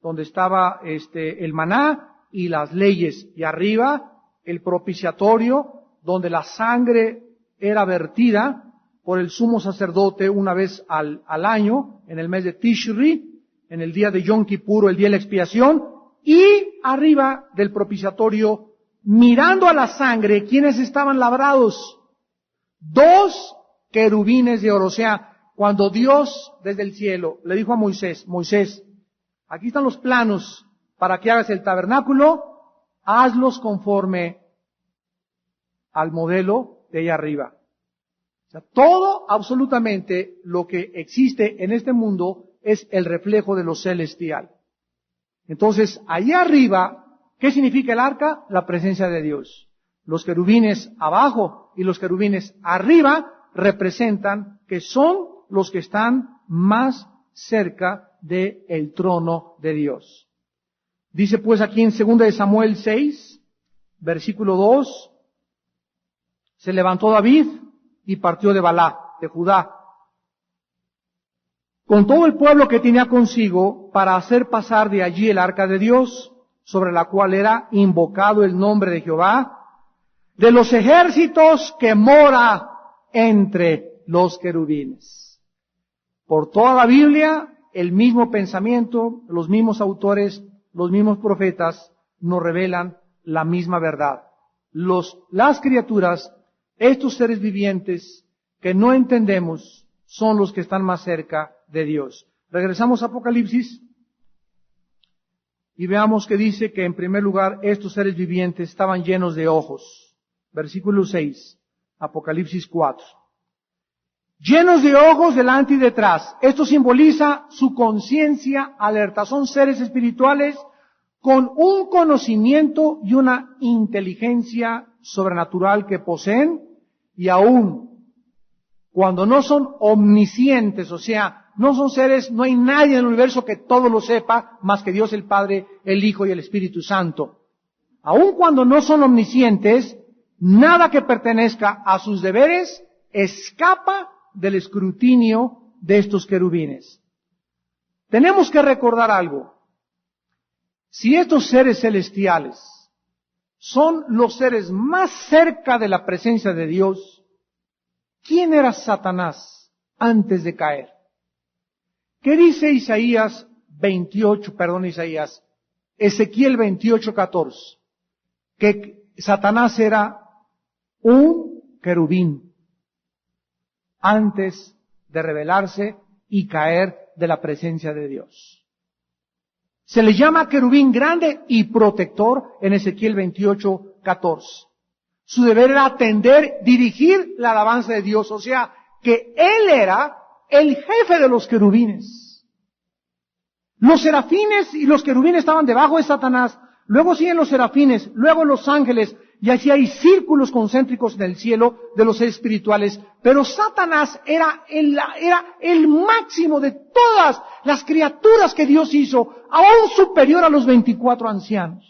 donde estaba el maná y las leyes, y arriba el propiciatorio, donde la sangre era vertida por el sumo sacerdote una vez al año, en el mes de Tishri, en el día de Yom Kippur, el día de la expiación, y arriba del propiciatorio, mirando a la sangre, ¿quiénes estaban labrados? 2 querubines de oro. O sea, cuando Dios desde el cielo le dijo a Moisés, Moisés, aquí están los planos para que hagas el tabernáculo, hazlos conforme al modelo de ahí arriba. O sea, todo absolutamente lo que existe en este mundo es el reflejo de lo celestial. Entonces, allá arriba, ¿qué significa el arca? La presencia de Dios. Los querubines abajo y los querubines arriba representan que son los que están más cerca del trono de Dios. Dice pues aquí en 2 de Samuel 6, versículo 2, se levantó David y partió de Balá, de Judá, con todo el pueblo que tenía consigo para hacer pasar de allí el arca de Dios, sobre la cual era invocado el nombre de Jehová, de los ejércitos que mora entre los querubines. Por toda la Biblia, el mismo pensamiento, los mismos autores, los mismos profetas nos revelan la misma verdad. Las criaturas, estos seres vivientes que no entendemos, son los que están más cerca de Dios. Regresamos a Apocalipsis y veamos que dice que en primer lugar estos seres vivientes estaban llenos de ojos. Versículo 6, Apocalipsis 4. Llenos de ojos delante y detrás. Esto simboliza su conciencia alerta. Son seres espirituales con un conocimiento y una inteligencia sobrenatural que poseen, y aún cuando no son omniscientes, o sea, no son seres, no hay nadie en el universo que todo lo sepa más que Dios el Padre, el Hijo y el Espíritu Santo. Aun cuando no son omniscientes, nada que pertenezca a sus deberes escapa del escrutinio de estos querubines. Tenemos que recordar algo. Si estos seres celestiales son los seres más cerca de la presencia de Dios. ¿Quién era Satanás antes de caer? ¿Qué dice Ezequiel 28:14? Que Satanás era un querubín antes de rebelarse y caer de la presencia de Dios. Se le llama querubín grande y protector en Ezequiel 28:14. Su deber era atender, dirigir la alabanza de Dios, o sea, que él era el jefe de los querubines. Los serafines y los querubines estaban debajo de Satanás, luego siguen los serafines, luego los ángeles, y así hay círculos concéntricos en el cielo de los seres espirituales. Pero Satanás era el máximo de todas las criaturas que Dios hizo, aún superior a los 24 ancianos.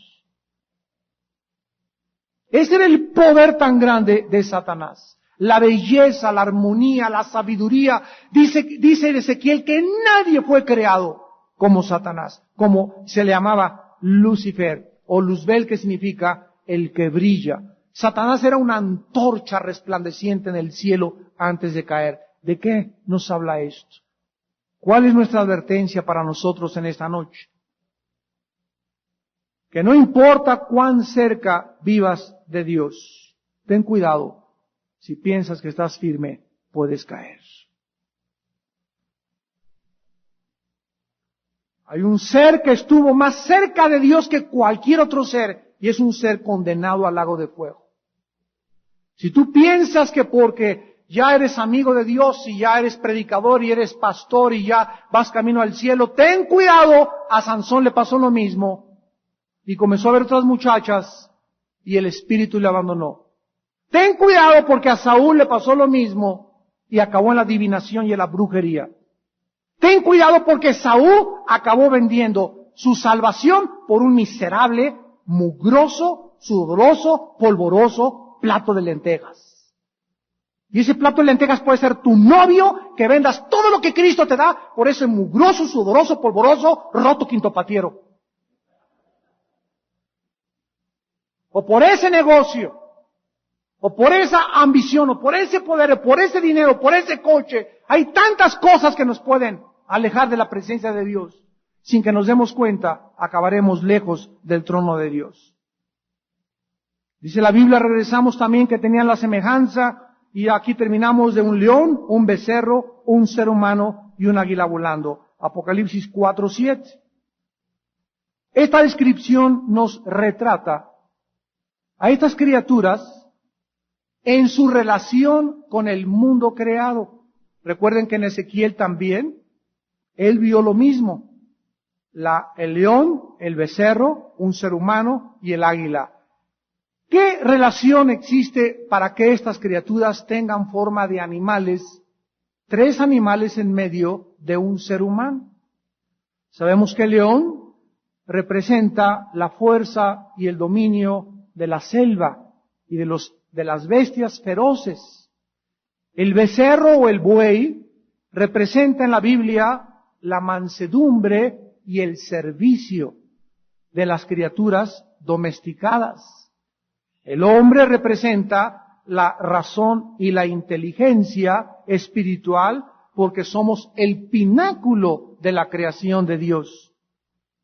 Ese era el poder tan grande de Satanás. La belleza, la armonía, la sabiduría. Dice Ezequiel que nadie fue creado como Satanás, como se le llamaba Lucifer, o Luzbel, que significa el que brilla. Satanás era una antorcha resplandeciente en el cielo antes de caer. ¿De qué nos habla esto? ¿Cuál es nuestra advertencia para nosotros en esta noche? Que no importa cuán cerca vivas de Dios, ten cuidado. Si piensas que estás firme, puedes caer. Hay un ser que estuvo más cerca de Dios que cualquier otro ser, y es un ser condenado al lago de fuego. Si tú piensas que porque ya eres amigo de Dios y ya eres predicador y eres pastor y ya vas camino al cielo, ten cuidado. A Sansón le pasó lo mismo y comenzó a ver otras muchachas y el espíritu le abandonó. Ten cuidado porque a Saúl le pasó lo mismo y acabó en la adivinación y en la brujería. Ten cuidado porque Saúl acabó vendiendo su salvación por un miserable, mugroso, sudoroso, polvoroso plato de lentejas. Y ese plato de lentejas puede ser tu novio, que vendas todo lo que Cristo te da por ese mugroso, sudoroso, polvoroso, roto quintopatiero. O por ese negocio, o por esa ambición, o por ese poder, o por ese dinero, por ese coche. Hay tantas cosas que nos pueden alejar de la presencia de Dios. Sin que nos demos cuenta, acabaremos lejos del trono de Dios. Dice la Biblia, regresamos también, que tenían la semejanza, y aquí terminamos, de un león, un becerro, un ser humano y un águila volando. Apocalipsis 4:7. Esta descripción nos retrata a estas criaturas en su relación con el mundo creado. Recuerden que en Ezequiel también, él vio lo mismo. El león, el becerro, un ser humano y el águila. ¿Qué relación existe para que estas criaturas tengan forma de animales? 3 animales en medio de un ser humano. Sabemos que el león representa la fuerza y el dominio de la selva y de las bestias feroces. El becerro o el buey representa en la Biblia la mansedumbre y el servicio de las criaturas domesticadas. El hombre representa la razón y la inteligencia espiritual, porque somos el pináculo de la creación de Dios.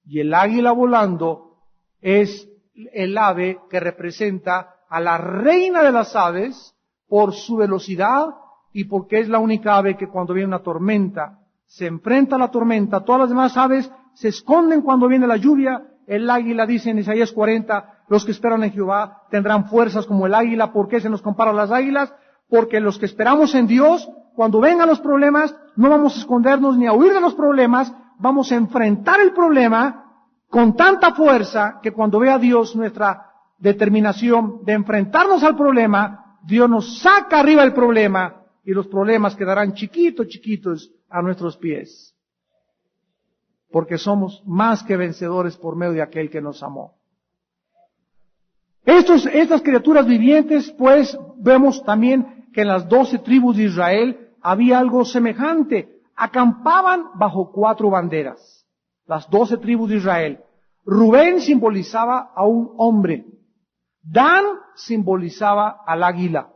Y el águila volando es el ave que representa a la reina de las aves por su velocidad y porque es la única ave que cuando viene una tormenta se enfrenta a la tormenta. Todas las demás aves se esconden cuando viene la lluvia. El águila, dice en Isaías 40, los que esperan en Jehová tendrán fuerzas como el águila. ¿Por qué se nos compara a las águilas? Porque los que esperamos en Dios, cuando vengan los problemas, no vamos a escondernos ni a huir de los problemas, vamos a enfrentar el problema con tanta fuerza que cuando vea Dios nuestra determinación de enfrentarnos al problema, Dios nos saca arriba el problema y los problemas quedarán chiquitos a nuestros pies. Porque somos más que vencedores por medio de aquel que nos amó. Estas criaturas vivientes, pues, vemos también que en las 12 tribus de Israel había algo semejante. Acampaban bajo 4 banderas. Las 12 tribus de Israel. Rubén simbolizaba a un hombre. Dan simbolizaba al águila,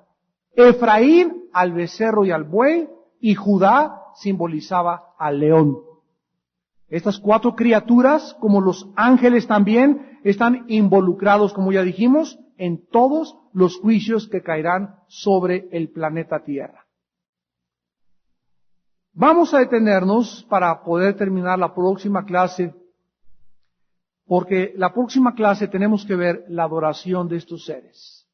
Efraín al becerro y al buey, y Judá simbolizaba al león. Estas 4 criaturas, como los ángeles también, están involucrados, como ya dijimos, en todos los juicios que caerán sobre el planeta Tierra. Vamos a detenernos para poder terminar la próxima clase, porque la próxima clase tenemos que ver la adoración de estos seres.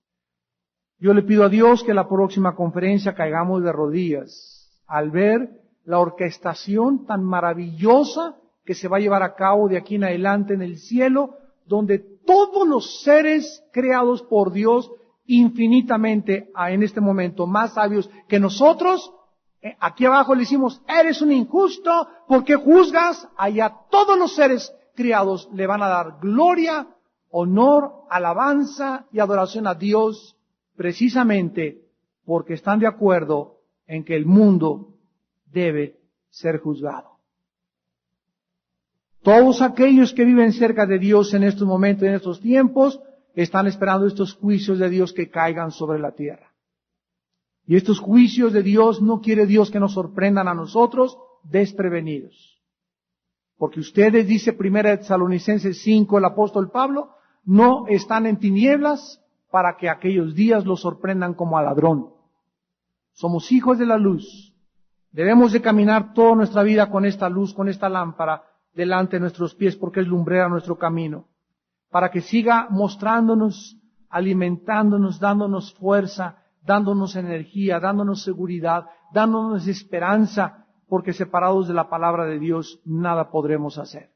Yo le pido a Dios que en la próxima conferencia caigamos de rodillas al ver la orquestación tan maravillosa que se va a llevar a cabo de aquí en adelante en el cielo, donde todos los seres creados por Dios infinitamente, en este momento, más sabios que nosotros, aquí abajo le decimos, eres un injusto, ¿por qué juzgas? Allá todos los seres criados le van a dar gloria, honor, alabanza y adoración a Dios, precisamente porque están de acuerdo en que el mundo debe ser juzgado. Todos aquellos que viven cerca de Dios en estos momentos, en estos tiempos, están esperando estos juicios de Dios que caigan sobre la tierra. Y estos juicios de Dios no quiere Dios que nos sorprendan a nosotros desprevenidos. Porque ustedes, dice 1 Tesalonicenses 5, el apóstol Pablo, no están en tinieblas para que aquellos días los sorprendan como a ladrón. Somos hijos de la luz. Debemos de caminar toda nuestra vida con esta luz, con esta lámpara delante de nuestros pies, porque es lumbrera nuestro camino. Para que siga mostrándonos, alimentándonos, dándonos fuerza, dándonos energía, dándonos seguridad, dándonos esperanza, porque separados de la palabra de Dios nada podremos hacer.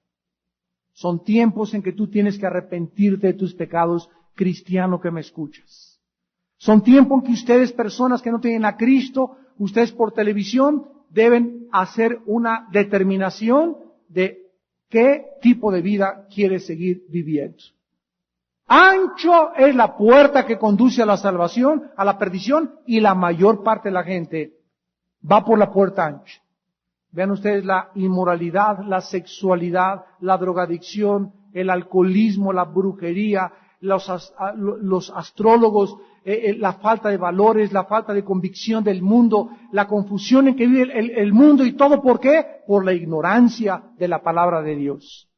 Son tiempos en que tú tienes que arrepentirte de tus pecados, cristiano que me escuchas. Son tiempos en que ustedes, personas que no tienen a Cristo, ustedes por televisión, deben hacer una determinación de qué tipo de vida quieres seguir viviendo. Ancho es la puerta que conduce a la salvación, a la perdición, y la mayor parte de la gente va por la puerta ancha. Vean ustedes la inmoralidad, la sexualidad, la drogadicción, el alcoholismo, la brujería, los astrólogos, la falta de valores, la falta de convicción del mundo, la confusión en que vive el mundo, y todo ¿por qué? Por la ignorancia de la palabra de Dios.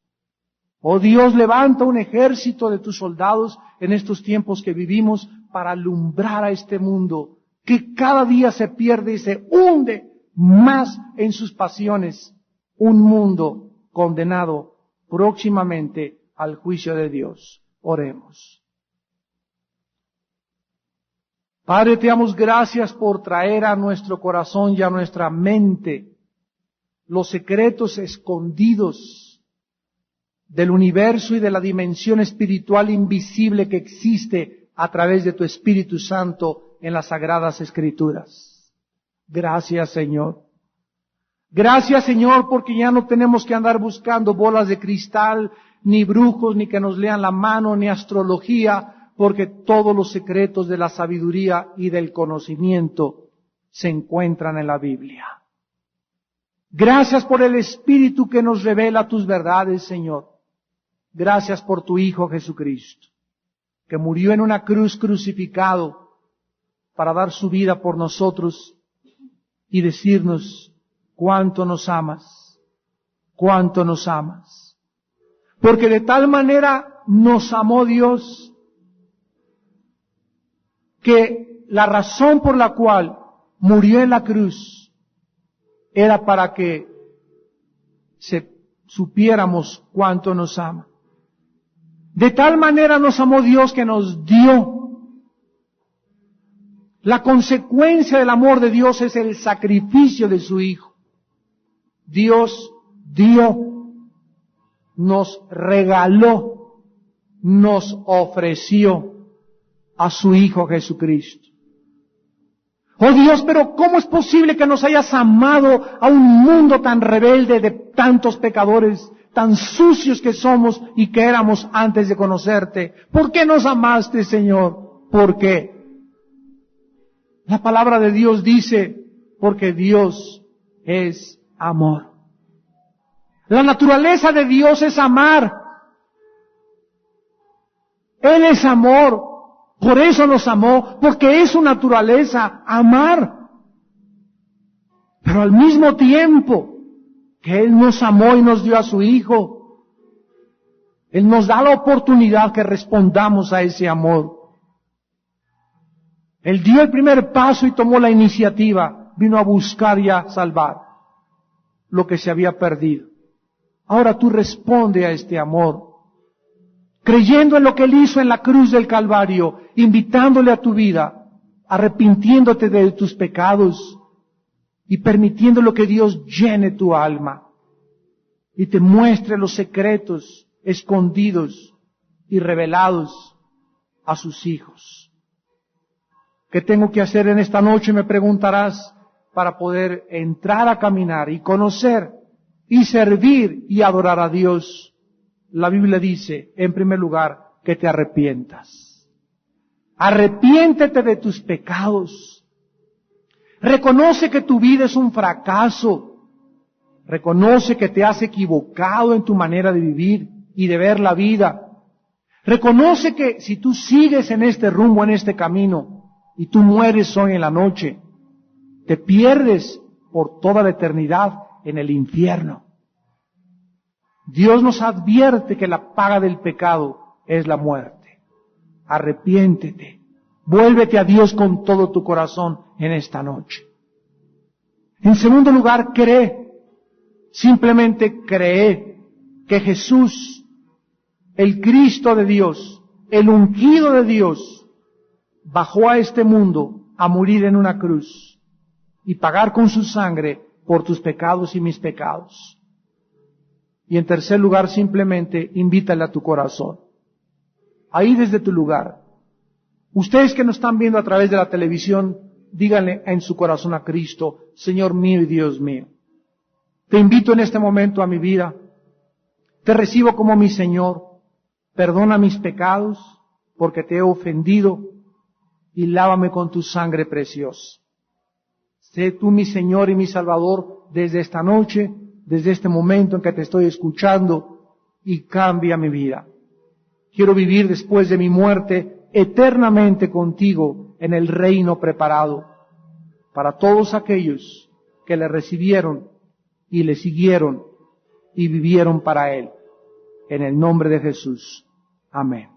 Oh Dios, levanta un ejército de tus soldados en estos tiempos que vivimos para alumbrar a este mundo, que cada día se pierde y se hunde más en sus pasiones. Un mundo condenado próximamente al juicio de Dios. Oremos. Padre, te damos gracias por traer a nuestro corazón y a nuestra mente los secretos escondidos del universo y de la dimensión espiritual invisible que existe a través de tu Espíritu Santo en las Sagradas Escrituras. Gracias, Señor. Gracias, Señor, porque ya no tenemos que andar buscando bolas de cristal, ni brujos, ni que nos lean la mano, ni astrología, porque todos los secretos de la sabiduría y del conocimiento se encuentran en la Biblia. Gracias por el Espíritu que nos revela tus verdades, Señor. Gracias por tu Hijo Jesucristo, que murió en una cruz crucificado para dar su vida por nosotros y decirnos cuánto nos amas, cuánto nos amas. Porque de tal manera nos amó Dios que la razón por la cual murió en la cruz era para que supiéramos cuánto nos ama. De tal manera nos amó Dios que nos dio. La consecuencia del amor de Dios es el sacrificio de su Hijo. Dios dio, nos regaló, nos ofreció a su Hijo Jesucristo. Oh Dios, pero ¿cómo es posible que nos hayas amado a un mundo tan rebelde de tantos pecadores, tan sucios que somos y que éramos antes de conocerte? ¿Por qué nos amaste, Señor? ¿Por qué? La palabra de Dios dice, porque Dios es amor. La naturaleza de Dios es amar. Él es amor. Por eso nos amó, porque es su naturaleza amar. Pero al mismo tiempo que Él nos amó y nos dio a su Hijo, Él nos da la oportunidad que respondamos a ese amor. Él dio el primer paso y tomó la iniciativa, vino a buscar y a salvar lo que se había perdido. Ahora tú responde a este amor, creyendo en lo que Él hizo en la cruz del Calvario, invitándole a tu vida, arrepintiéndote de tus pecados y permitiendo lo que Dios llene tu alma y te muestre los secretos escondidos y revelados a sus hijos. ¿Qué tengo que hacer en esta noche? Me preguntarás, para poder entrar a caminar y conocer y servir y adorar a Dios. La Biblia dice, en primer lugar, que te arrepientas. Arrepiéntete de tus pecados. Reconoce que tu vida es un fracaso. Reconoce que te has equivocado en tu manera de vivir y de ver la vida. Reconoce que si tú sigues en este rumbo, en este camino, y tú mueres hoy en la noche, te pierdes por toda la eternidad en el infierno. Dios nos advierte que la paga del pecado es la muerte. Arrepiéntete. Vuélvete a Dios con todo tu corazón en esta noche. En segundo lugar, cree. Simplemente cree que Jesús, el Cristo de Dios, el ungido de Dios, bajó a este mundo a morir en una cruz y pagar con su sangre por tus pecados y mis pecados. Y en tercer lugar, simplemente invítale a tu corazón. Ahí desde tu lugar. Ustedes que nos están viendo a través de la televisión, díganle en su corazón a Cristo, Señor mío y Dios mío. Te invito en este momento a mi vida. Te recibo como mi Señor. Perdona mis pecados porque te he ofendido y lávame con tu sangre preciosa. Sé tú mi Señor y mi Salvador desde esta noche, desde este momento en que te estoy escuchando, y cambia mi vida. Quiero vivir después de mi muerte eternamente contigo en el reino preparado para todos aquellos que le recibieron y le siguieron y vivieron para Él. En el nombre de Jesús. Amén.